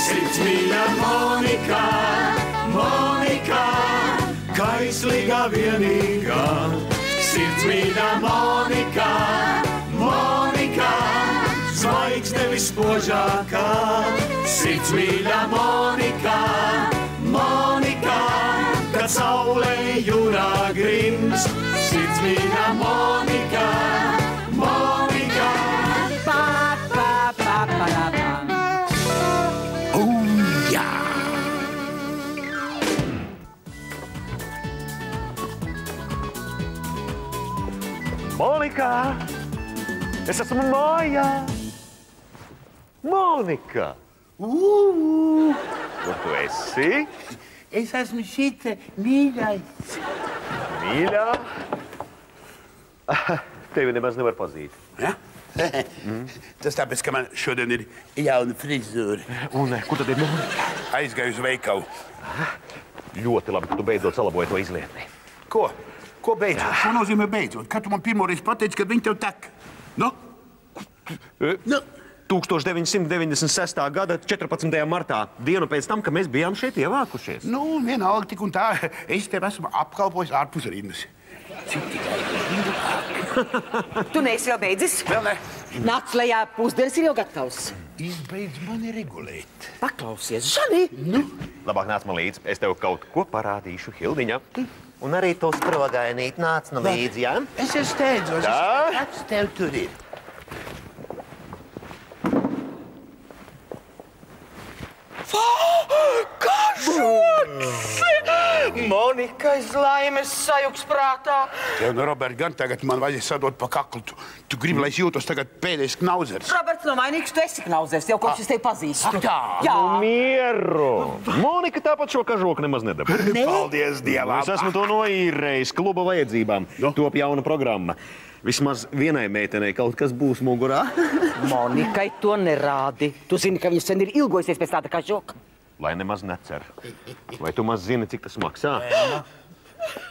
Sirdsmīļā Monika, Monika, kaislīgā vienīgā. Sirdsmīļā Monika, Monika, zvaigzne vispožākā. Sirdsmīļā Monika, Monika, kad saulē jūrā grims. Sirdsmīļā Monika, Monika. Pa, pa, pa, pa, pa. Jā! Monika! Es esmu mājā! Monika! Kur tu esi? Es esmu šita mīļais. Mīļā? Tevi nemaz nevar pazīt. Ja? Tas tāpēc, ka man šodien ir jauna frizūra. Un kur tad ir Monika? Aizgāju uz veikalu. Ļoti labi, ka tu beidzot salaboji to izlietni. Ko? Ko beidzot? Ko nozīmē beidzot? Kad tu man pirmoreiz pateici, kad viņi tev tek? Nu? 1996. gada 14. martā, dienu pēc tam, kad mēs bijām šeit ievākušies. Nu, vienalga tik un tā. Es tev esmu apkalpojis ārpus rindas. Cik tikai rindu? Tu neesi vēl beidzis? Vēl ne. Nāc lejā, pusdienas ir jau gatavs. Izbeidz mani regulēt. Paklausies, Žani! Nu? Labāk nāc man līdzi, es tev kaut ko parādīšu, Hildiņa. Un arī to sprogainīt nāc no līdzi, jā? Es jau steidzos. Tā? Kāds tev tur ir? Monika iz laimes sajuks prātā. Tev, nu, Robert, gan tagad man vajag sadot pa kaklu. Tu gribi, lai es jūtos tagad pēdējais knauzers. Roberts nav vainīgs, tu esi knauzers, jau kopš es tevi pazīstu. Tā. Jā. Mieru! Monika tāpat šo kažoku nemaz nedabū. Paldies Dievam. Es esmu to noīrējis kluba vajadzībām. Nu? Top jauna programma. Vismaz vienai meitenei kaut kas būs mugurā. Monikai to nerādi. Tu zini, ka viņa sen ir ilgojusies pēc tāda kažoka. Lai nemaz necer. Vai tu maz zini, cik tas maksā?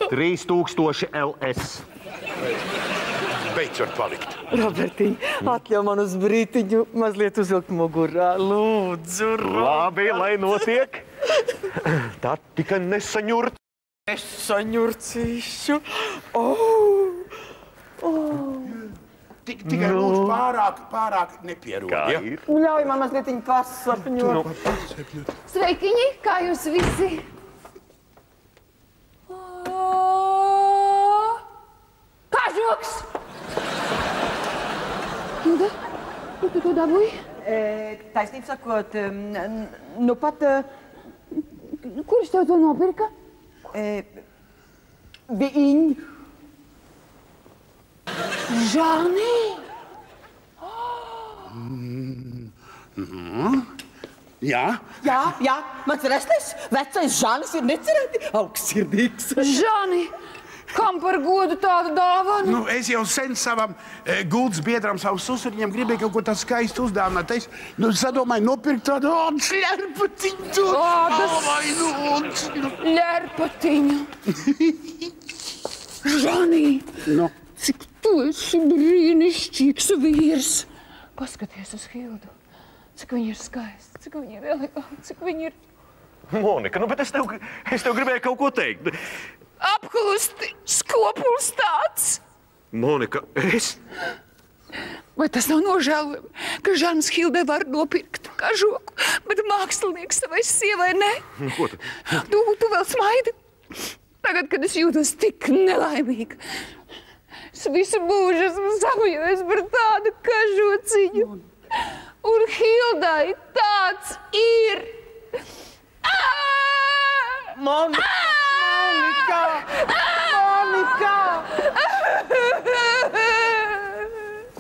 3000 LS. Beidzot palikt. Robertiņ, atļauj man uz brītiņu mazliet uzvilkt mugurā. Lūdzu, Labi, lai notiek. Tā tikai nesaņurt. Es saņurcīšu. Tikai lūdzu pārāk nepierod. Kā Ja? ir? Ļauj man mazliet pasapņot. Sveikiņi, kā jūs visi? Kažoks! Hilda, kur tu to dabūji? Taisnību sakot, nu pat... Kurš tev to nopirka? Viņi... Žani! Jā? Jā, mans restais, vecais Žanis ir necerēti augstsirdīgs. Žani! Kam par godu tādu dāvanu? Nu, es jau sen savam gultas biedram, savu susuriņam gribēju kaut ko tādu skaistu uzdāvināt. Es sadomāju nopirkt tādu šļērpatiņu. Ļērpatiņu. Žani! Nu? Cik tu esi brīnišķīgs vīrs! Paskaties uz Hildu. Cik viņa ir skaista, cik viņa ir eleganta, cik viņa ir... Monika, nu bet es tev gribēju kaut ko teikt. Apklusti, skopuls tāds! Monika, es... Vai tas nav nožēlojami, ka Žanis Hildei var nopirkt kažoku, bet mākslinieks savai sievai ne? Ko tu? Tu vēl smaidi? Tagad, kad es jūtos tik nelaimīga. Es visu mūžu esmu sapņojis par tādu kažociņu. Un Hildai tāds ir. Monika!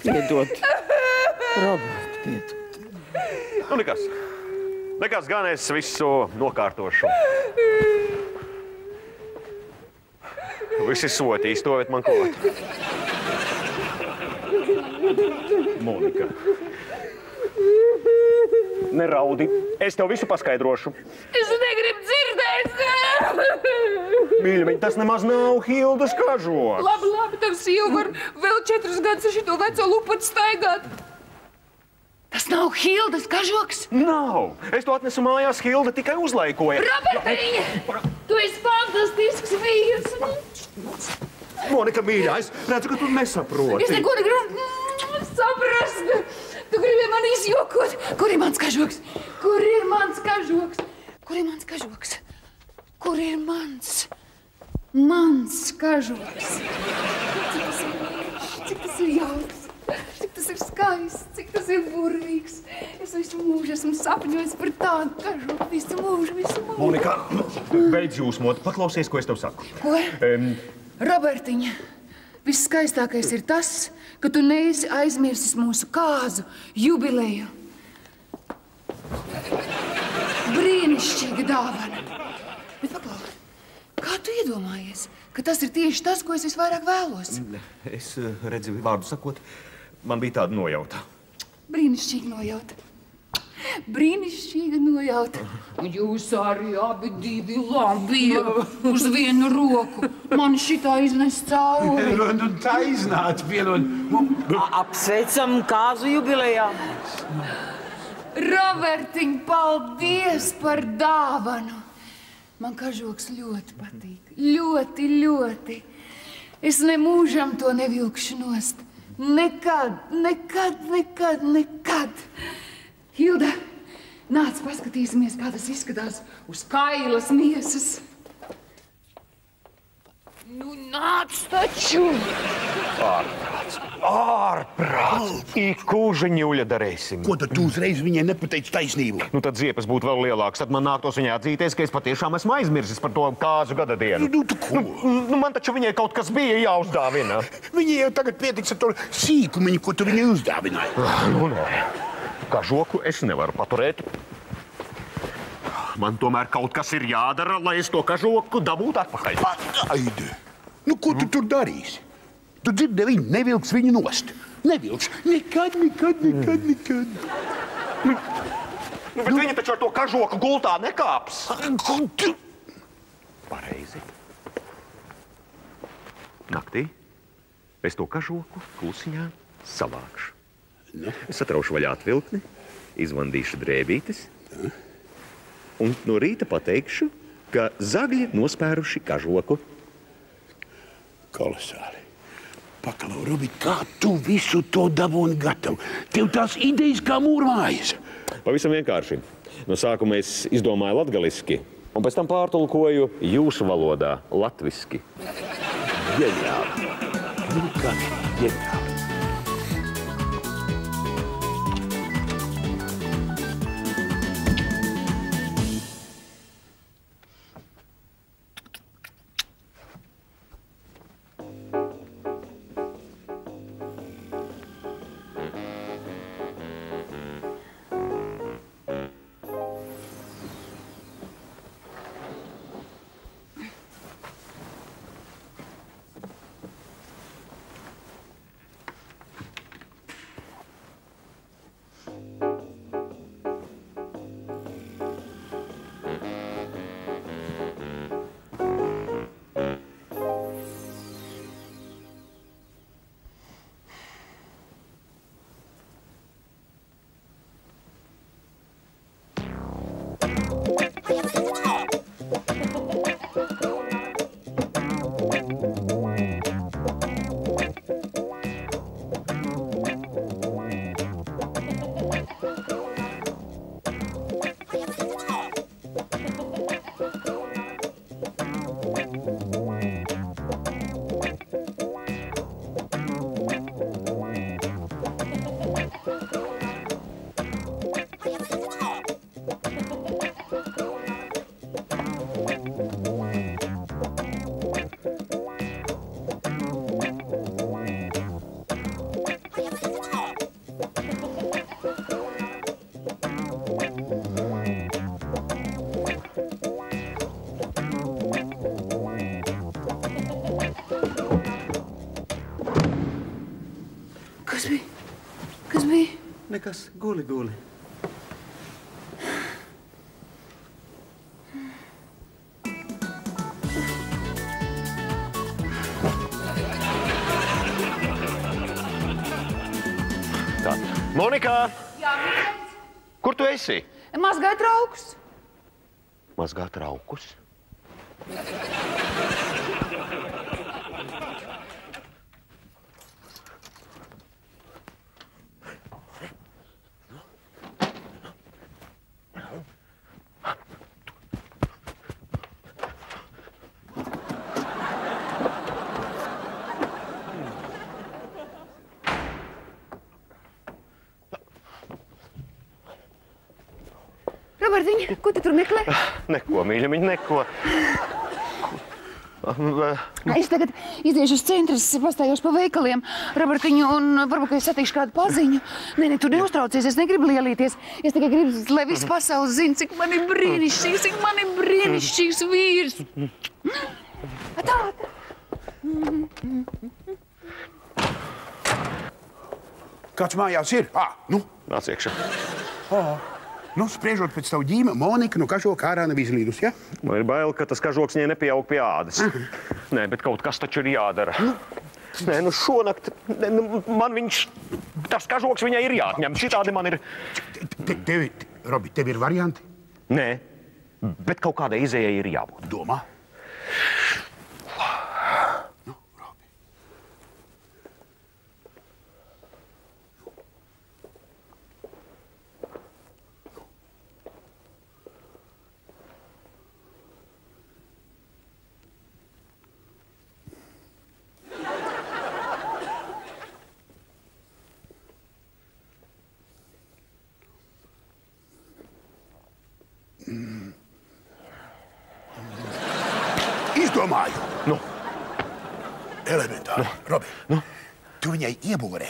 Piedod. Robert, piedod. Nu, nekas. Nekas, gan es visu nokārtošu. Visi sotīs, to bet man klāt. Monika. Neraudi. Es tev visu paskaidrošu. Es negribu dzirdēt. Mīļumiņ, tas nemaz nav Hildas kažoks. Labi, tev sieva var vēl 4 gadus ar šito veco lupatu staigāt. Tas nav Hildas kažoks? Nav! Es to atnesu mājās, Hilda tikai uzlaikoja. Robertiņa! Tu esi fantastisks vīrs! Monika, mīļā, es redzu, ka tu nesaproti. Es neko negribu saprast. Tu gribi man izjokot. Kur ir mans kažoks? Kur ir mans kažoks? Kur ir mans kažoks? Kur ir mans kažoks? Cik tas ir jauks, cik tas ir skaists, cik tas ir burvīgs. Es visu mūžu esmu sapņojis par tādu kažoku. Visu mūžu. Monika, beidz jūsmot. Paklausies, ko es tev saku. Ko? Robertiņa, viss skaistākais ir tas, ka tu neesi aizmirsis mūsu kāzu jubileju. Brīnišķīga dāvana. Bet paklau, kā tu iedomājies, ka tas ir tieši tas, ko es visvairāk vēlos? Es redzu, vārdu sakot, man bija tāda nojauta. Brīnišķīga nojauta. Brīnišķīga nojauta. Jūs arī abi divi labi uz vienu roku. Man šitā iznes cauri. Nu, tā iznāca vienu. Apsveicam kāzu jubilejā. Robertiņ, paldies par dāvanu. Man kažoks ļoti patīk. Ļoti. Es nemūžam to nevilkšu nost. Nekad. Hilda, nāc paskatīsimies, kā tas izskatās uz kailas miesas. Nu, nāc taču! Ārprāts! Ikūžaņuļa darēsim. Ko tad tu uzreiz viņai nepateici taisnību? Nu, tad ziepes būtu vēl lielāks. Tad man nāktos viņai atzīties, ka es patiešām esmu aizmirsis par to kāzu gada dienu. Nu, tu ko? Nu, man taču viņai kaut kas bija jāuzdāvina. Viņai jau tagad pietiks ar to sīkumiņu, ko tu viņai uzdāvināji. Nu, nē. Kažoku es nevaru paturēt. Man tomēr kaut kas ir jādara, lai es to kažoku dabūtu atpakaļ. Aide, nu ko tu tur darīsi? Tu dzirdi, viņi nevilks viņu nost. Nevilks. Nekad. Bet viņa taču ar to kažoku gultā nekāps. Pareizi. Naktī es to kažoku klusiņā savākšu. Es atraušu vaļā atvilkni, izvandīšu drēbītes un no rīta pateikšu, ka zagļi nospēruši kažoku. Kolosāli. Paklau, Robi, kā tu visu to dabūni gatavu? Tev tās idejas kā mūrmājas. Pavisam vienkārši. No sākuma es izdomāju latgaliski, un pēc tam pārtulkoju jūsu valodā latviski. Ģeniāli. Nu, kā ģeniāli. Kas bija? Nekas, guli. Tā. Monika! Jā, Kur tu esi? Mazgāju traukus. Mazgāt traukus. Robertiņ, ko tu tur meklē? Neko, mīļamiņ, neko. Es tagad iziešu uz centru, pastājos pa veikaliem, Robertiņu, un varbūt, ka es satikšu kādu paziņu. Nē, tu neuztraucies, es negribu lielīties. Es tikai gribu, lai viss pasaules zina, cik man ir brīnišķīgs vīrs. Tā. Kāds mājās ir? Nu? Nāc iekšā. Nu, spriežot pēc tavu ģīma, Monika no kažoka ārā nav izlīdus, ja? Man ir bail, ka tas kažoks viņai nepieaug pie ādas. Nē, bet kaut kas taču ir jādara. Nē, nu šonakt, man viņš, tas kažoks viņai ir jāatņem. Šitādi man ir... Robi, tev ir varianti? Nē, bet kaut kādai izējai ir jābūt. Domā? Izdomāju. Nu? Elementāri. Robi, tu viņai ieborē,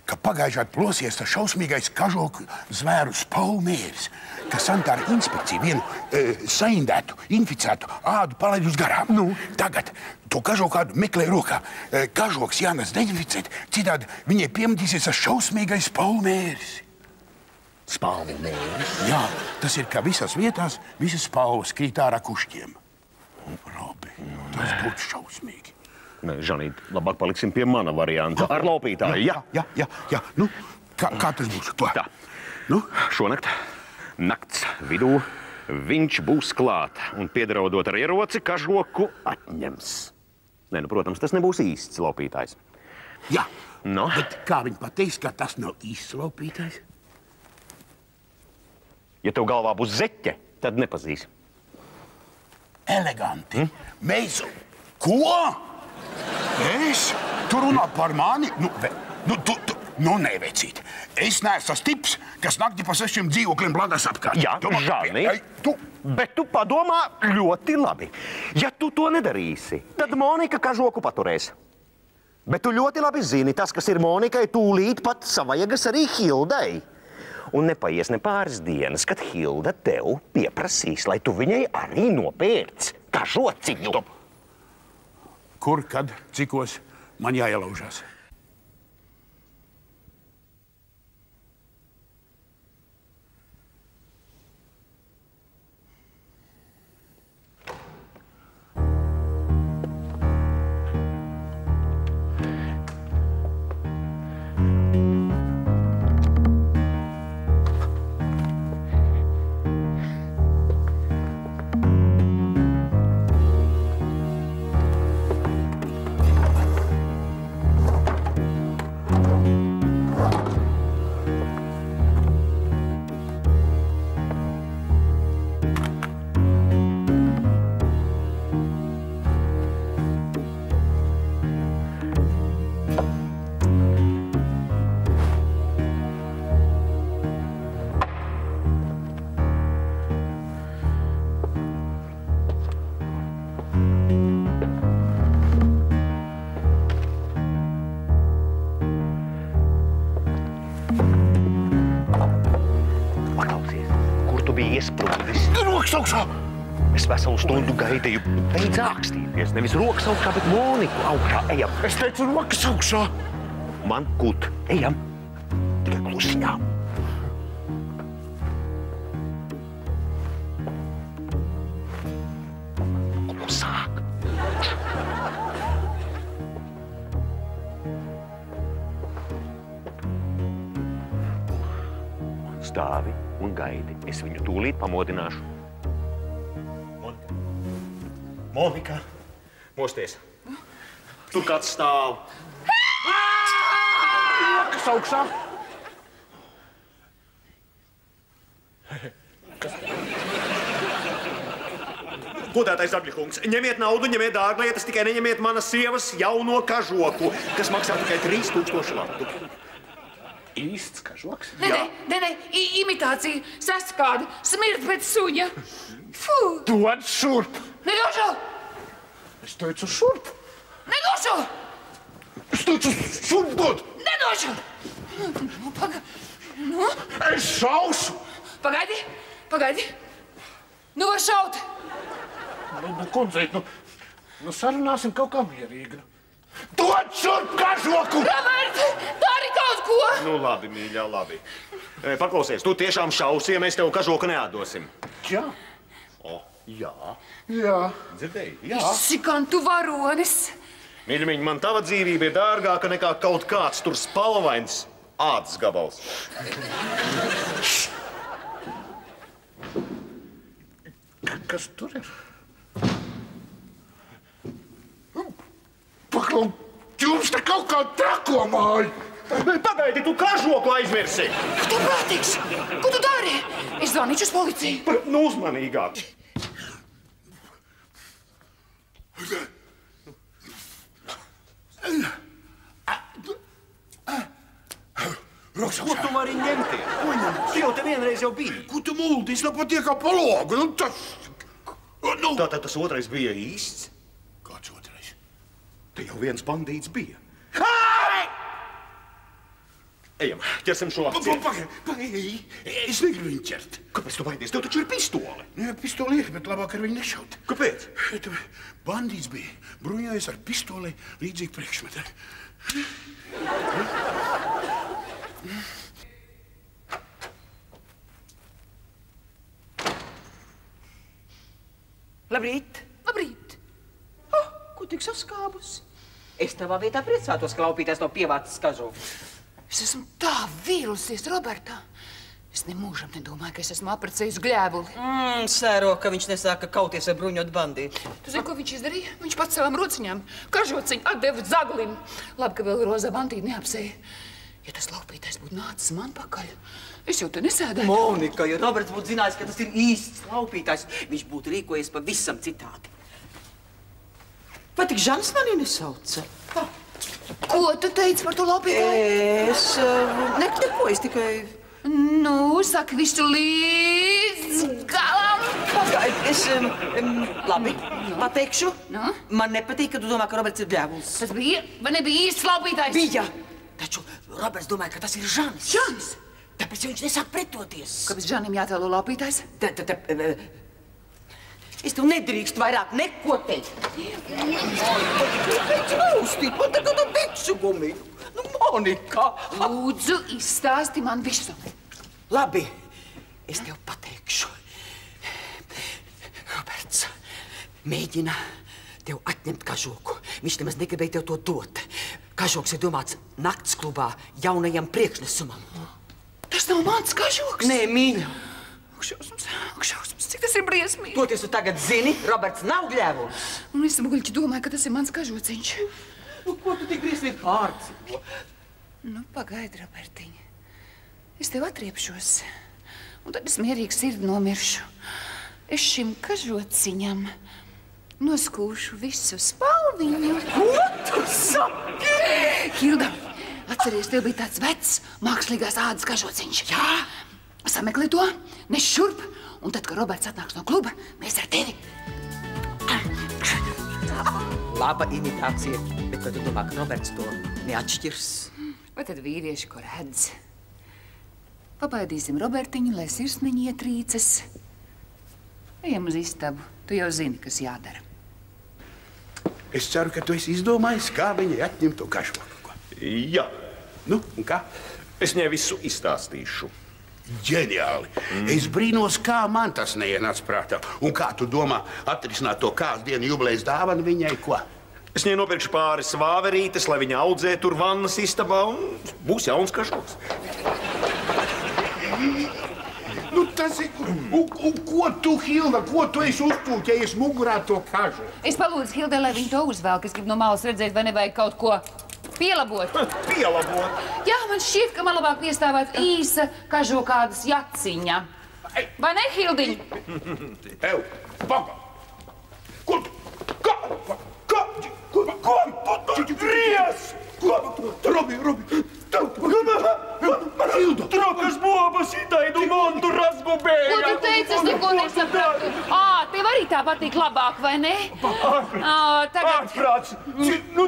ka pagājušā plosies tas šausmīgais kažoku zvēru spalmērs, ka sanitāra inspekcija vienu saindētu, inficētu ādu palaid uz garām. Tagad to kažoku ādu meklē rokā. Kažoks jānes dezinficēt, citādi viņai piemetīsies tas šausmīgais spalmērs. Spalmērs? Jā, tas ir, ka visās vietās visas spalvas krīt ārā kušķiem. Robi, tas būtu šausmīgi. Nē, Žanīt, labāk paliksim pie mana varianta. Ar laupītāju, Jā. Nu, kā tas būs? Tā. Nu? Šonakt, nakts vidū, viņš būs klāt un piedraudot ar ieroci, kažoku atņems. Nē, nu, protams, tas nebūs īsts laupītājs. Jā, no? Bet kā viņi pateiks, ka tas nav īsts laupītājs? Ja tev galvā būs zeķe, tad nepazīsi. Eleganti. Mēs... Ko? Es? Tu runā par mani? Nu, nevecīt. Es neesmu tas tips, kas nakti pa 6 dzīvokļiem bladās apkārt. Jā, Žanīt, bet tu padomā ļoti labi. Ja tu to nedarīsi, tad Monika kažoku paturēs. Bet tu ļoti labi zini, tas, kas ir Monikai, tūlīt pat savajagas arī Hildai. Un nepaies ne pāris dienas, kad Hilda tev pieprasīs, lai tu viņai arī nopērc kažociņu. Stop! Kur, kad, cikos man jāielaužās? Rokas augšā! Es veselu stundu gaidīju. Beidz ākstīties. Nevis rokas augšā, bet Moniku augšā. Ejam. Es teicu rokas augšā. Man kut. Ejam. Tikai klusiņām. Klusāk. stāvi un gaidi. Es viņu tūlīt pamodināšu. Monika, mosties. Tur kāds stāv. Kas augšā? Godātais Agļikungs, ņemiet naudu, ņemiet dārglietas, tikai neņemiet manas sievas jauno kažoku, kas maksā tikai 3000 latu. Īsts kažoks? Nē, imitācija, saskāda, smird pēc suņa. Fū! Dod šurp! Nedošu! Es teicu šurp! Nedošu! Es teicu šurp dod! Nedošu! Nu? Es šaušu! Pagaidi. Nu var šaut! Nu, kundzeit, sarunāsim kaut kā mierīgi. Dod šurp kažoku! Robert, dari kaut ko! Nu, labi, mīļā, labi. Paklausies, tu tiešām šausi, ja mēs tev kažoku neatdosim. Jā. O, jā. Jā. Dzirdēji? Jā. Sikan tu varonis! Mīļumiņ, man tava dzīvība ir dārgāka nekā kaut kāds tur spalvains ādas gabals. Kas tur ir? Paklau, jums te kaut kā trako māju! Pagaidi, tu kažoku aizmirsi! Tu prātīgs! Ko tu dari? Es zvanīšu uz policiju. Nu, uzmanīgāk! Ko tu vari ņemties? Ko ņemties? Jau te vienreiz jau bija. Ko tu muldīs? Patiek kā pa logu. Nu, tas... Nu. Tātad tas otrais bija īsts? Kāds otrais? Te jau viens bandīts bija. Ejam, ķersim šo akciju. Pagaidi, es negribu viņu ķert. Kāpēc tu baidies? Tev taču ir pistole. Jā, pistoli ir, bet labāk ar viņu nešaut. Kāpēc? Bandīts bija bruņojies ar pistoli līdzīgi priekšmetē. Labrīt! Labrīt! Ko tik saskābus? Es tavā vietā priecātos, ka laupītājs nav pievācis kažoku. Es esmu tā vīlusies, Roberta. Es nemūžam nedomāju, ka es esmu apprecējusi gļēvuli. Sēro, ka viņš nesāka kauties ar bruņot bandīti. Tu zini, ko viņš izdarīja? Viņš pats savām rociņām kažociņu atdeva Zaglim. Labi, ka vēl rozā bandīti neapsēja. Ja tas laupītājs būtu nācis man pakaļ, es jau te nesēdēju. Monika, ja Roberts būtu zinājis, ka tas ir īsts laupītājs, viņš būtu rīkojies pavisam citādi. Vai tik Žans mani nesauca? Ko tu teici par to laupītāju? Neko, es tikai... Nu, saki visu līdz galam. Pagaid, labi, pateikšu. Nu? Man nepatīk, ka tu domā, ka Roberts ir bļēvuls. Tas bija, vai nebija īsts laupītājs? Bija, taču Roberts domāja, ka tas ir Žanis. Žanis? Tāpēc viņš nesāk pretoties. Kāpēc Žanim jātēlo laupītājs? Es tev nedrīkst vairāk neko teikt. Uzstīt man tagad bikšu gumiju. Nu, Monika! Lūdzu, izstāsti man visu. Labi, es tev pateikšu. Roberts mēģina tev atņemt kažoku. Viņš nemaz negribēja tev to dot. Kažoks ir domāts nakts klubā jaunajam priekšnesumam. Tas nav mans kažoks? Nē, mīļa. Šausmas, cik tas ir briesmīgi. Toties tu tagad zini, Roberts nav gļēvuls. Un es muļķi domāju, ka tas ir mans kažociņš. Nu, ko tu tik briesmīgi pārdzīvo? Nu, pagaidi, Robertiņa. Es tev atriepšos, un tad es mierīgi sirdi nomiršu. Es šim kažociņam noskūšu visu spalviņu. Ko tu saki? Hilda, atceries, tev bija tāds vecs mākslīgās ādas kažociņš. Jā. Sameklē to, nes šurp, un tad, kad Roberts atnāks no kluba, mēs ar tevi. Laba imitācija, bet vai tu domā, ka Roberts to neatšķirs? Vai tad vīrieši, ko redz? Pabaidīsim Robertiņu, lai sirsniņi ietrīcas. Ejam uz istabu, tu jau zini, kas jādara. Es ceru, ka tu esi izdomājis, kā viņai atņemt to kažoku. Jā. Nu, un kā? Es viņai visu izstāstīšu. Ģeniāli. Es brīnos, kā man tas neienāca prātā. Un kā tu domā atrisināt to kāds dienu jubilejas dāvanu viņai, ko? Es viņai nopirkšu pāris vāverītes, lai viņa audzē tur vannas istabā, un būs jauns kažoks. tas ir? Ko tu, Hilda, ko tu esi uzpūķējies mugurā to kažu? Es palūdzu Hildai, lai viņa to uzvelk. Es gribu no malas redzēt, vai nevajag kaut ko pielabot. Pielabot? Jā, man šķiet, ka man labāk piestāvēt īsa kažokādas jaciņa. Vai ne, Hildiņa? Ev, paga! Ko tu? Ko tu gries? Robi! Hilda! Trokas bobas itaidu montu razgubēja! Ko tu teici, es neko nesapratu? Tev arī tā patīk labāk, vai ne? Tagad... Ārprāts! Nu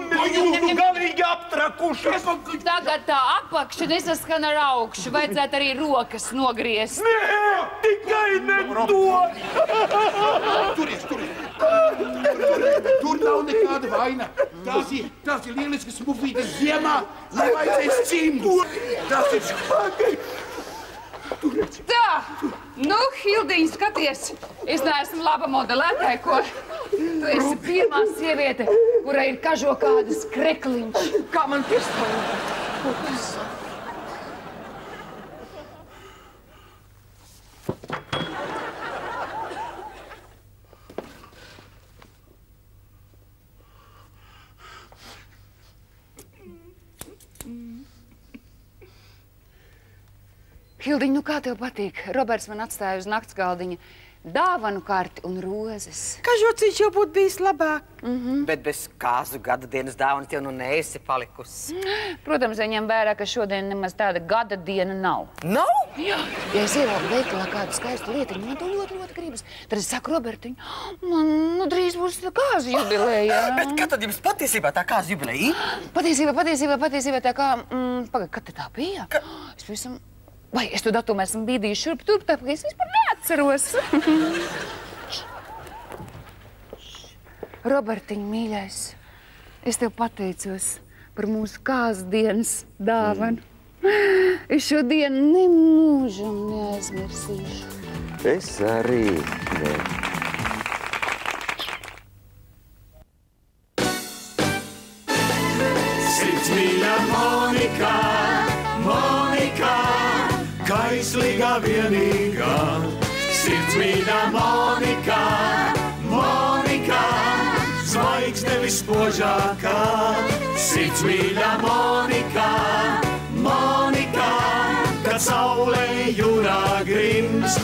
galīgi aptrakušas! Tagad tā apakša nesaskan ar augšu. Vajadzētu arī rokas nogriezt. Nē, tikai ne to! Turies! Tur nav nekāda vaina. Tās ir lieliskas mufītes ziemā. Nevajadzēs cimdus. Tas ir špagi. Tā! Nu, Hildiņa, skaties. Es neesmu laba modelētāja, ko? Tu esi pirmā sieviete, kurai ir kažokādas krekliņš. Kā man pirkstvaļ? Hildiņ, nu kā tev patīk? Roberts man atstāja uz nakts galdiņa dāvanu karti un rozes. Kažociņš jau būtu bijis labāk. Bet bez kāzu gada dienas dāvanas jau nu neesi palikusi. Protams, viņam vērā, ka šodien nemaz tāda gada diena nav. Nav? Jā, ja es ieraugu veikalā kādu skaistu lietiņu, man to ļoti gribas. Tad es saku Robertiņu, man drīz būs kāzu jubileja. Bet kad tad jums patiesībā tā kāzu jubileja? Patiesībā tā kā... Pagad, kad te tā bija? Es visam... Vai es to datumu esmu bīdījuši šurp turp, tāpēc es vispār neatceros. Robertiņ, mīļais, es tev pateicos par mūsu kāzu dienas dāvanu. Es šo dienu nemūžam neaizmirsīšu. Es arī ne. Sirds mīļa Monika, kaislīgā vienīgā. Sirds mīļa Monika, zvaigzne vispožākā. Sirds mīļa Monika, kad saulē jūrā grims,